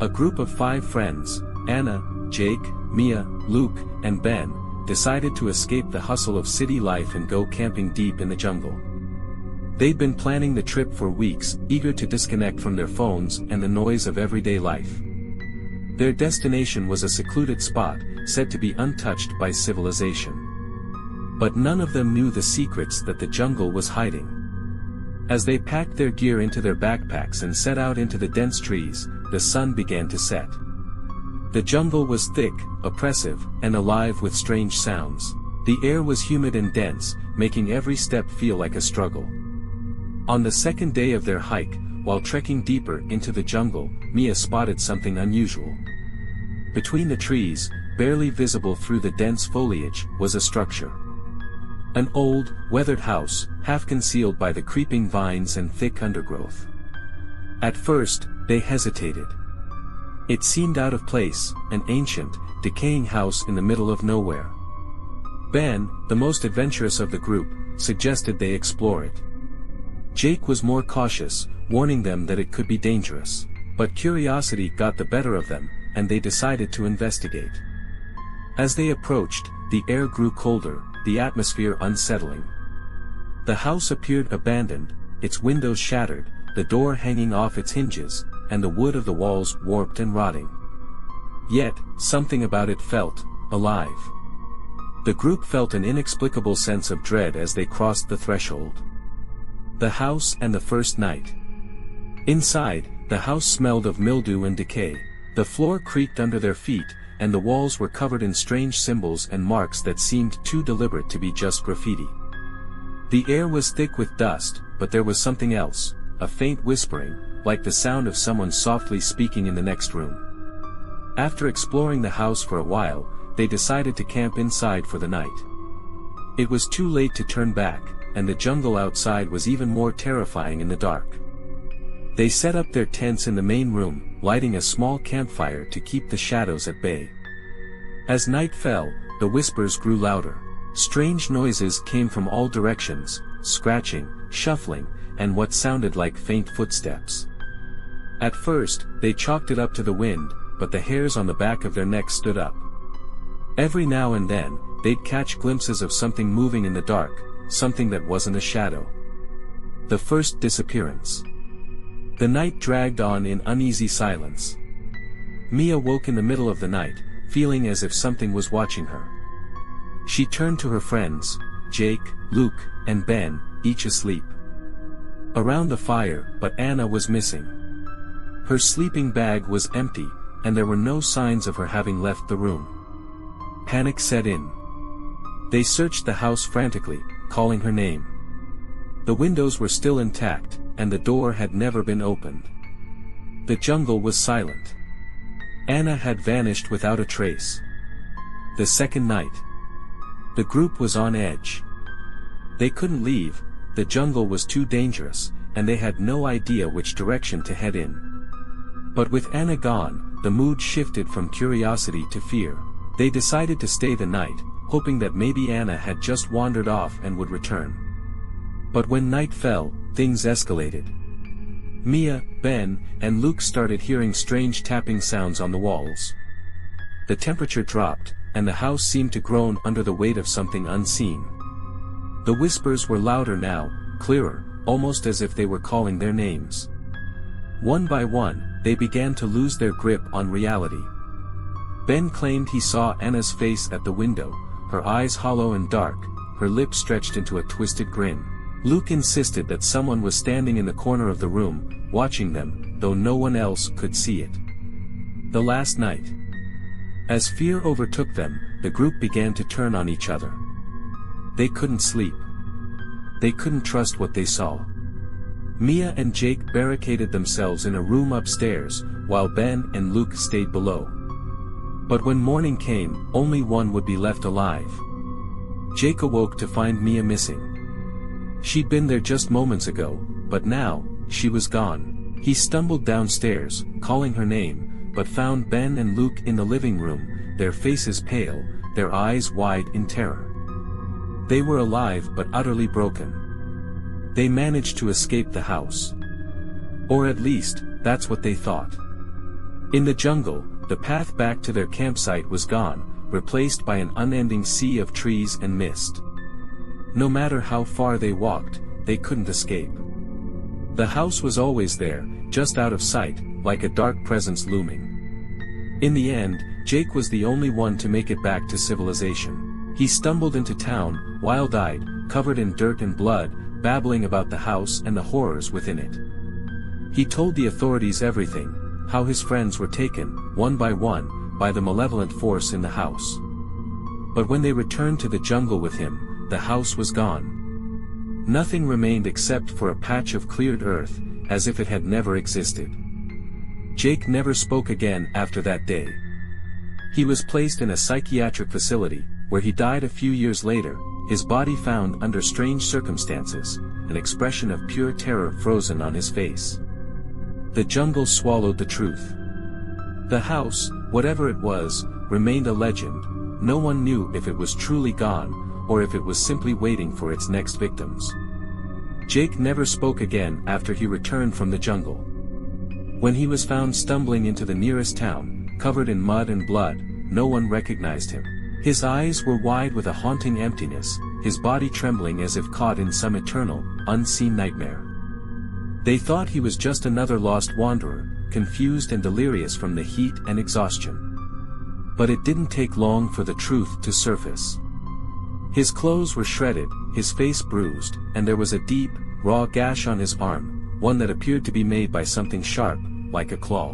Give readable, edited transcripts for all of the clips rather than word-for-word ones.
A group of 5 friends, Anna, Jake, Mia, Luke, and Ben, decided to escape the hustle of city life and go camping deep in the jungle. They'd been planning the trip for weeks, eager to disconnect from their phones and the noise of everyday life. Their destination was a secluded spot, said to be untouched by civilization. But none of them knew the secrets that the jungle was hiding. As they packed their gear into their backpacks and set out into the dense trees, the sun began to set. The jungle was thick, oppressive, and alive with strange sounds. The air was humid and dense, making every step feel like a struggle. On the second day of their hike, while trekking deeper into the jungle, Mia spotted something unusual. Between the trees, barely visible through the dense foliage, was a structure. An old, weathered house, half concealed by the creeping vines and thick undergrowth. At first, they hesitated. It seemed out of place, an ancient, decaying house in the middle of nowhere. Ben, the most adventurous of the group, suggested they explore it. Jake was more cautious, warning them that it could be dangerous. But curiosity got the better of them, and they decided to investigate. As they approached, the air grew colder, the atmosphere unsettling. The house appeared abandoned, its windows shattered, the door hanging off its hinges, and the wood of the walls warped and rotting. Yet, something about it felt alive. The group felt an inexplicable sense of dread as they crossed the threshold. The house and the first night. Inside, the house smelled of mildew and decay. The floor creaked under their feet, and the walls were covered in strange symbols and marks that seemed too deliberate to be just graffiti. The air was thick with dust, but there was something else, a faint whispering, like the sound of someone softly speaking in the next room. After exploring the house for a while, they decided to camp inside for the night. It was too late to turn back, and the jungle outside was even more terrifying in the dark. They set up their tents in the main room, lighting a small campfire to keep the shadows at bay. As night fell, the whispers grew louder. Strange noises came from all directions, scratching, shuffling, and what sounded like faint footsteps. At first, they chalked it up to the wind, but the hairs on the back of their necks stood up. Every now and then, they'd catch glimpses of something moving in the dark, something that wasn't a shadow. The first disappearance. The night dragged on in uneasy silence. Mia woke in the middle of the night, feeling as if something was watching her. She turned to her friends, Jake, Luke, and Ben, each asleep around the fire, but Anna was missing. Her sleeping bag was empty, and there were no signs of her having left the room. Panic set in. They searched the house frantically, calling her name. The windows were still intact, and the door had never been opened. The jungle was silent. Anna had vanished without a trace. The second night. The group was on edge. They couldn't leave, the jungle was too dangerous, and they had no idea which direction to head in. But with Anna gone, the mood shifted from curiosity to fear. They decided to stay the night, hoping that maybe Anna had just wandered off and would return. But when night fell, things escalated. Mia, Ben, and Luke started hearing strange tapping sounds on the walls. The temperature dropped, and the house seemed to groan under the weight of something unseen. The whispers were louder now, clearer, almost as if they were calling their names. One by one, they began to lose their grip on reality. Ben claimed he saw Anna's face at the window, her eyes hollow and dark, her lips stretched into a twisted grin. Luke insisted that someone was standing in the corner of the room, watching them, though no one else could see it. The last night. As fear overtook them, the group began to turn on each other. They couldn't sleep. They couldn't trust what they saw. Mia and Jake barricaded themselves in a room upstairs, while Ben and Luke stayed below. But when morning came, only one would be left alive. Jake awoke to find Mia missing. She'd been there just moments ago, but now, she was gone. He stumbled downstairs, calling her name, but found Ben and Luke in the living room, their faces pale, their eyes wide in terror. They were alive but utterly broken. They managed to escape the house. Or at least, that's what they thought. In the jungle, the path back to their campsite was gone, replaced by an unending sea of trees and mist. No matter how far they walked, they couldn't escape. The house was always there, just out of sight, like a dark presence looming. In the end, Jake was the only one to make it back to civilization. He stumbled into town, wild-eyed, covered in dirt and blood, babbling about the house and the horrors within it. He told the authorities everything, how his friends were taken, one, by the malevolent force in the house. But when they returned to the jungle with him, the house was gone. Nothing remained except for a patch of cleared earth, as if it had never existed. Jake never spoke again after that day. He was placed in a psychiatric facility, where he died a few years later, his body found under strange circumstances, an expression of pure terror frozen on his face. The jungle swallowed the truth. The house, whatever it was, remained a legend. No one knew if it was truly gone, or if it was simply waiting for its next victims. Jake never spoke again after he returned from the jungle. When he was found stumbling into the nearest town, covered in mud and blood, no one recognized him. His eyes were wide with a haunting emptiness, his body trembling as if caught in some eternal, unseen nightmare. They thought he was just another lost wanderer, confused and delirious from the heat and exhaustion. But it didn't take long for the truth to surface. His clothes were shredded, his face bruised, and there was a deep, raw gash on his arm, one that appeared to be made by something sharp, like a claw.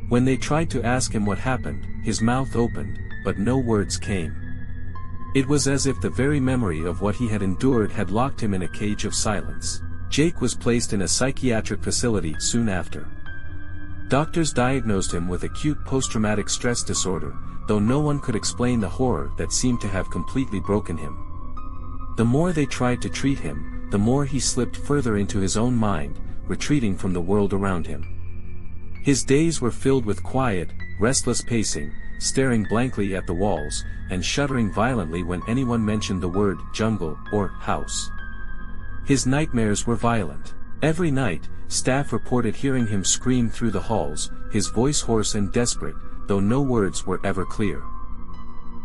When they tried to ask him what happened, his mouth opened, but no words came. It was as if the very memory of what he had endured had locked him in a cage of silence. Jake was placed in a psychiatric facility soon after. Doctors diagnosed him with acute post-traumatic stress disorder, though no one could explain the horror that seemed to have completely broken him. The more they tried to treat him, the more he slipped further into his own mind, retreating from the world around him. His days were filled with quiet, restless pacing, staring blankly at the walls, and shuddering violently when anyone mentioned the word jungle or house. His nightmares were violent. Every night, staff reported hearing him scream through the halls, his voice hoarse and desperate, though no words were ever clear.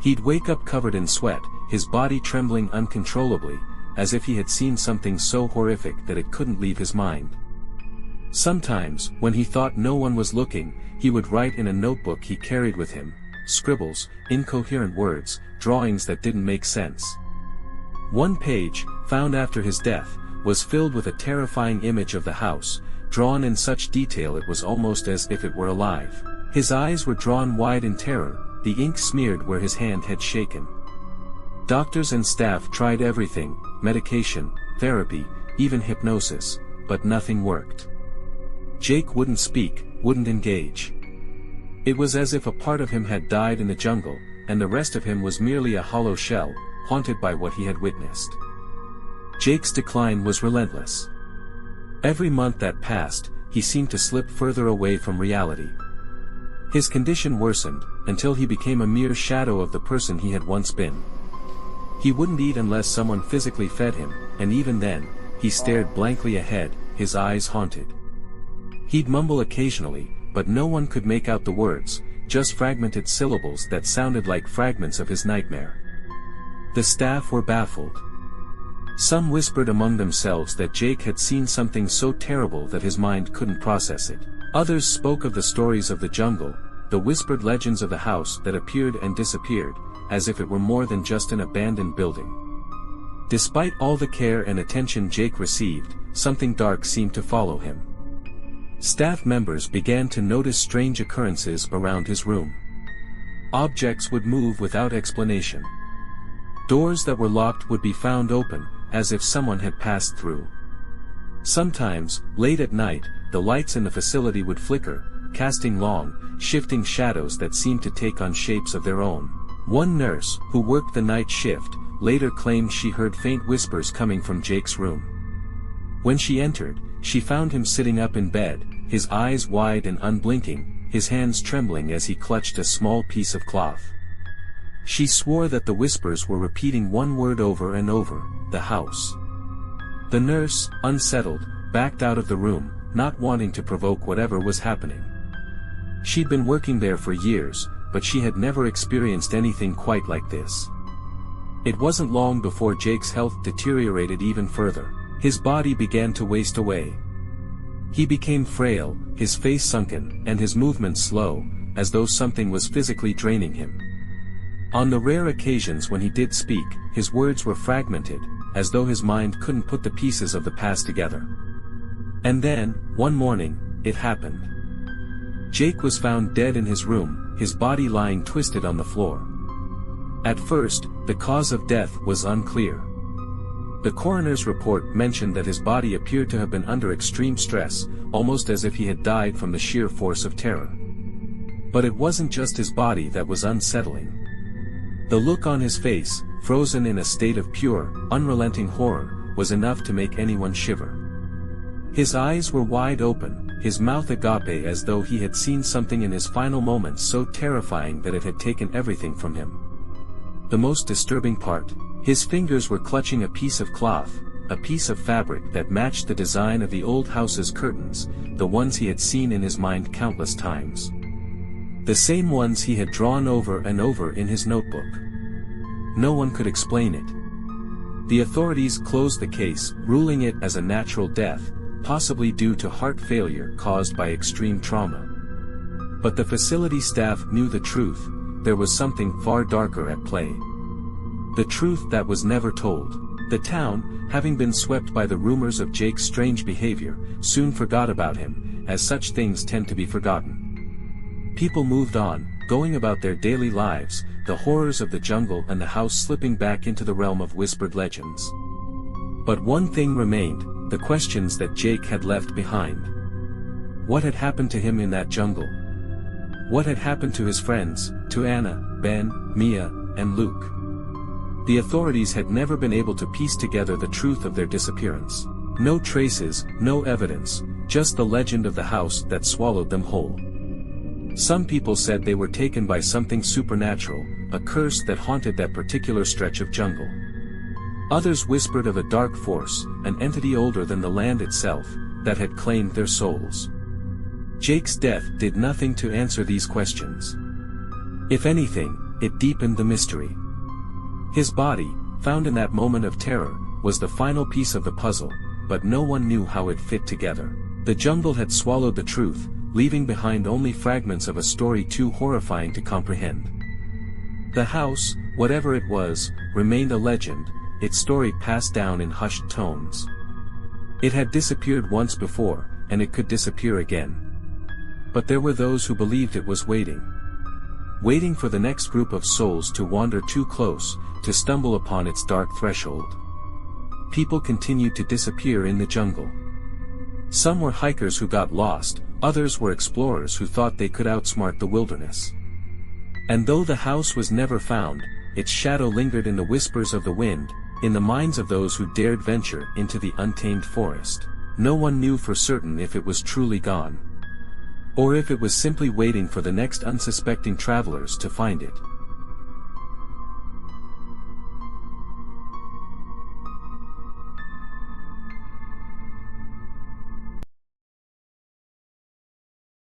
He'd wake up covered in sweat, his body trembling uncontrollably, as if he had seen something so horrific that it couldn't leave his mind. Sometimes, when he thought no one was looking, he would write in a notebook he carried with him, scribbles, incoherent words, drawings that didn't make sense. One page, found after his death, was filled with a terrifying image of the house, drawn in such detail it was almost as if it were alive. His eyes were drawn wide in terror, the ink smeared where his hand had shaken. Doctors and staff tried everything, medication, therapy, even hypnosis, but nothing worked. Jake wouldn't speak, wouldn't engage. It was as if a part of him had died in the jungle, and the rest of him was merely a hollow shell, haunted by what he had witnessed. Jake's decline was relentless. Every month that passed, he seemed to slip further away from reality. His condition worsened, until he became a mere shadow of the person he had once been. He wouldn't eat unless someone physically fed him, and even then, he stared blankly ahead, his eyes haunted. He'd mumble occasionally, but no one could make out the words, just fragmented syllables that sounded like fragments of his nightmare. The staff were baffled. Some whispered among themselves that Jake had seen something so terrible that his mind couldn't process it. Others spoke of the stories of the jungle, the whispered legends of the house that appeared and disappeared, as if it were more than just an abandoned building. Despite all the care and attention Jake received, something dark seemed to follow him. Staff members began to notice strange occurrences around his room. Objects would move without explanation. Doors that were locked would be found open, as if someone had passed through. Sometimes, late at night, the lights in the facility would flicker, casting long, shifting shadows that seemed to take on shapes of their own. One nurse, who worked the night shift, later claimed she heard faint whispers coming from Jake's room. When she entered, she found him sitting up in bed, his eyes wide and unblinking, his hands trembling as he clutched a small piece of cloth. She swore that the whispers were repeating one word over and over, the house. The nurse, unsettled, backed out of the room, not wanting to provoke whatever was happening. She'd been working there for years, but she had never experienced anything quite like this. It wasn't long before Jake's health deteriorated even further. His body began to waste away. He became frail, his face sunken, and his movements slow, as though something was physically draining him. On the rare occasions when he did speak, his words were fragmented, as though his mind couldn't put the pieces of the past together. And then, one morning, it happened. Jake was found dead in his room, his body lying twisted on the floor. At first, the cause of death was unclear. The coroner's report mentioned that his body appeared to have been under extreme stress, almost as if he had died from the sheer force of terror. But it wasn't just his body that was unsettling. The look on his face, frozen in a state of pure, unrelenting horror, was enough to make anyone shiver. His eyes were wide open, his mouth agape, as though he had seen something in his final moments so terrifying that it had taken everything from him. The most disturbing part, his fingers were clutching a piece of cloth, a piece of fabric that matched the design of the old house's curtains, the ones he had seen in his mind countless times. The same ones he had drawn over and over in his notebook. No one could explain it. The authorities closed the case, ruling it as a natural death, possibly due to heart failure caused by extreme trauma. But the facility staff knew the truth. There was something far darker at play. The truth that was never told. The town, having been swept by the rumors of Jake's strange behavior, soon forgot about him, as such things tend to be forgotten. People moved on, going about their daily lives, the horrors of the jungle and the house slipping back into the realm of whispered legends. But one thing remained, the questions that Jake had left behind. What had happened to him in that jungle? What had happened to his friends, to Anna, Ben, Mia, and Luke? The authorities had never been able to piece together the truth of their disappearance. No traces, no evidence, just the legend of the house that swallowed them whole. Some people said they were taken by something supernatural, a curse that haunted that particular stretch of jungle. Others whispered of a dark force, an entity older than the land itself, that had claimed their souls. Jake's death did nothing to answer these questions. If anything, it deepened the mystery. His body, found in that moment of terror, was the final piece of the puzzle, but no one knew how it fit together. The jungle had swallowed the truth, leaving behind only fragments of a story too horrifying to comprehend. The house, whatever it was, remained a legend, its story passed down in hushed tones. It had disappeared once before, and it could disappear again. But there were those who believed it was waiting. Waiting for the next group of souls to wander too close, to stumble upon its dark threshold. People continued to disappear in the jungle. Some were hikers who got lost, others were explorers who thought they could outsmart the wilderness. And though the house was never found, its shadow lingered in the whispers of the wind, in the minds of those who dared venture into the untamed forest. No one knew for certain if it was truly gone, or if it was simply waiting for the next unsuspecting travelers to find it.